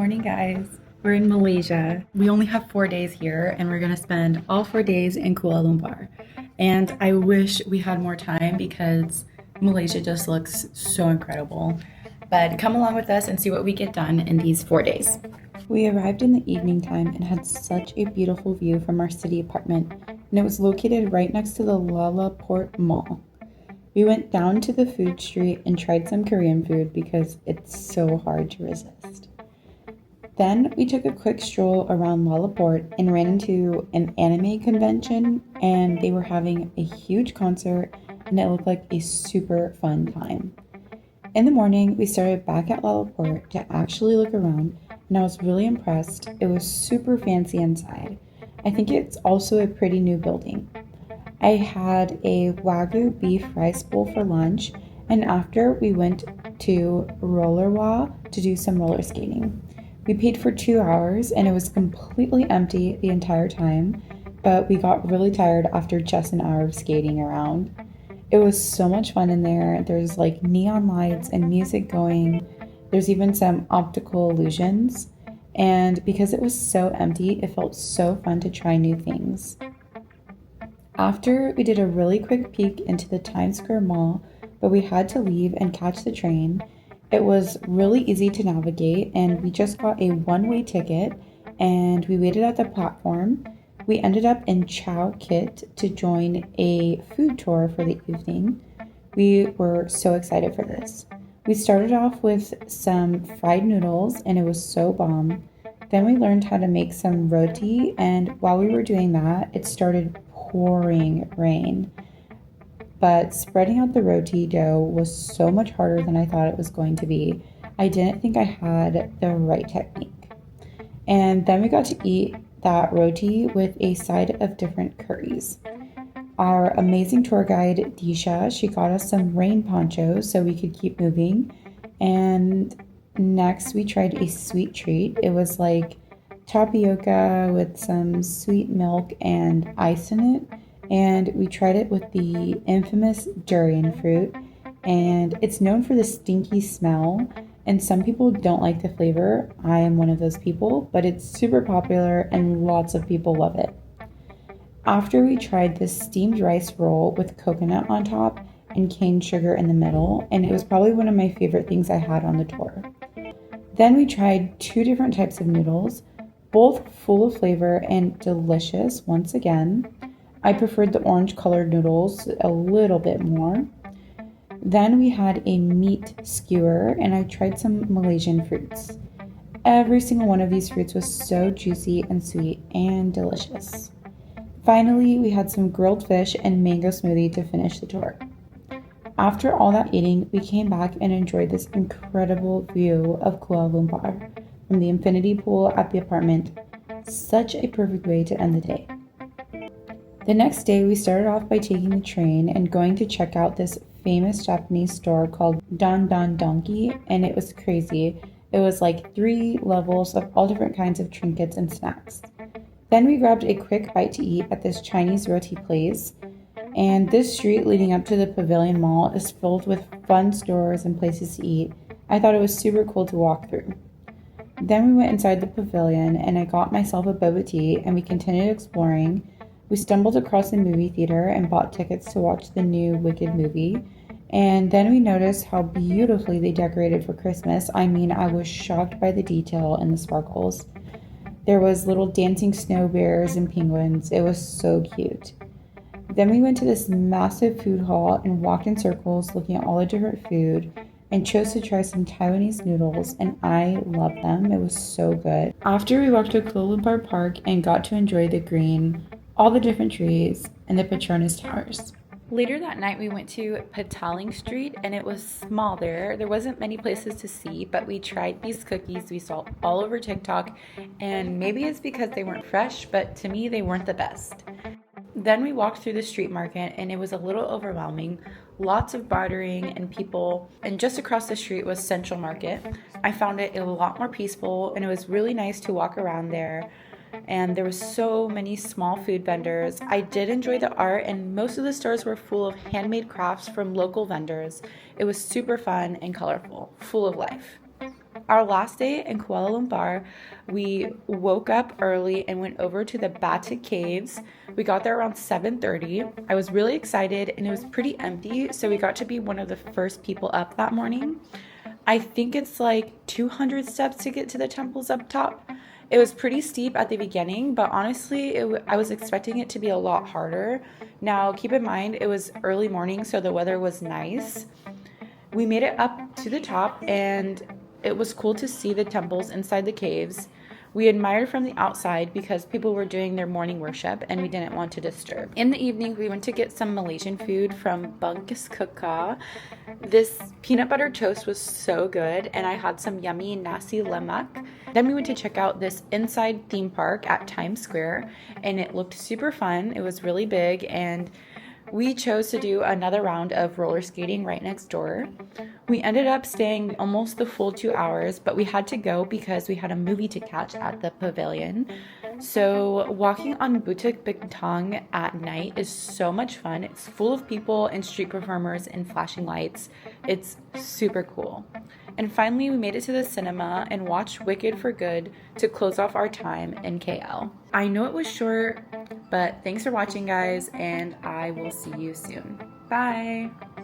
morning, guys. We're in Malaysia. We only have 4 days here, and we're gonna spend all 4 days in Kuala Lumpur. And I wish we had more time because Malaysia just looks so incredible. But come along with us and see what we get done in these 4 days. We arrived in the evening time and had such a beautiful view from our city apartment, and it was located right next to the LaLaport Mall. We went down to the food street and tried some Korean food because it's so hard to resist. Then we took a quick stroll around LaLaport and ran into an anime convention, and they were having a huge concert, and it looked like a super fun time. In the morning, we started back at LaLaport to actually look around, and I was really impressed. It was super fancy inside. I think it's also a pretty new building. I had a Wagyu beef rice bowl for lunch, and after we went to Rollerwa to do some roller skating. We paid for 2 hours and it was completely empty the entire time, but we got really tired after just an hour of skating around. It was so much fun in there. There's like neon lights and music going. There's even some optical illusions. And because it was so empty, it felt so fun to try new things. After, we did a really quick peek into the Times Square Mall, but we had to leave and catch the train. It was really easy to navigate, and we just got a one-way ticket, and we waited at the platform. We ended up in Chow Kit to join a food tour for the evening. We were so excited for this. We started off with some fried noodles, and it was so bomb. Then we learned how to make some roti, and while we were doing that, it started pouring rain. But spreading out the roti dough was so much harder than I thought it was going to be. I didn't think I had the right technique. And then we got to eat that roti with a side of different curries. Our amazing tour guide, Disha, she got us some rain ponchos so we could keep moving. And next we tried a sweet treat. It was like tapioca with some sweet milk and ice in it, and we tried it with the infamous durian fruit, and it's known for the stinky smell, and some people don't like the flavor. I am one of those people, but it's super popular and lots of people love it. After, we tried this steamed rice roll with coconut on top and cane sugar in the middle, and it was probably one of my favorite things I had on the tour. Then we tried 2 different types of noodles, both full of flavor and delicious once again. I preferred the orange colored noodles a little bit more. Then we had a meat skewer, and I tried some Malaysian fruits. Every single one of these fruits was so juicy and sweet and delicious. Finally, we had some grilled fish and mango smoothie to finish the tour. After all that eating, we came back and enjoyed this incredible view of Kuala Lumpur from the infinity pool at the apartment. Such a perfect way to end the day. The next day, we started off by taking the train and going to check out this famous Japanese store called Don Don Donki, and it was crazy. It was like 3 levels of all different kinds of trinkets and snacks. Then we grabbed a quick bite to eat at this Chinese roti place, and this street leading up to the Pavilion Mall is filled with fun stores and places to eat. I thought it was super cool to walk through. Then we went inside the pavilion, and I got myself a boba tea, and we continued exploring. We stumbled across a movie theater and bought tickets to watch the new Wicked movie. And then we noticed how beautifully they decorated for Christmas. I mean, I was shocked by the detail and the sparkles. There was little dancing snow bears and penguins. It was so cute. Then we went to this massive food hall and walked in circles looking at all the different food, and chose to try some Taiwanese noodles, and I loved them. It was so good. After, we walked to Kuala Lumpur Park and got to enjoy the green, all the different trees, and the Petronas Towers. Later that night, we went to Petaling Street, and it was small there. There wasn't many places to see, but we tried these cookies we saw all over TikTok, and maybe it's because they weren't fresh, but to me, they weren't the best. Then we walked through the street market, and it was a little overwhelming. Lots of bartering and people, and just across the street was Central Market. I found it a lot more peaceful, and it was really nice to walk around there. And there was so many small food vendors. I did enjoy the art, and most of the stores were full of handmade crafts from local vendors. It was super fun and colorful, full of life. our last day in Kuala Lumpur, we woke up early and went over to the Batu Caves. We got there around 7:30. I was really excited and it was pretty empty, so we got to be one of the first people up that morning. I think it's like 200 steps to get to the temples up top. It was pretty steep at the beginning, but honestly, I was expecting it to be a lot harder. Now, keep in mind, it was early morning, so the weather was nice. We made it up to the top, and it was cool to see the temples inside the caves. We admired from the outside because people were doing their morning worship and we didn't want to disturb. In the evening, we went to get some Malaysian food from Bungkus Kaka. This peanut butter toast was so good, and I had some yummy nasi lemak. Then we went to check out this inside theme park at Times Square, and it looked super fun. It was really big, and we chose to do another round of roller skating right next door. We ended up staying almost the full 2 hours, but we had to go because we had a movie to catch at the pavilion. So walking on Batu Caves at night is so much fun. It's full of people and street performers and flashing lights. It's super cool. And finally, we made it to the cinema and watched Wicked for Good to close off our time in KL. I know it was short, but thanks for watching, guys, and I will see you soon. Bye!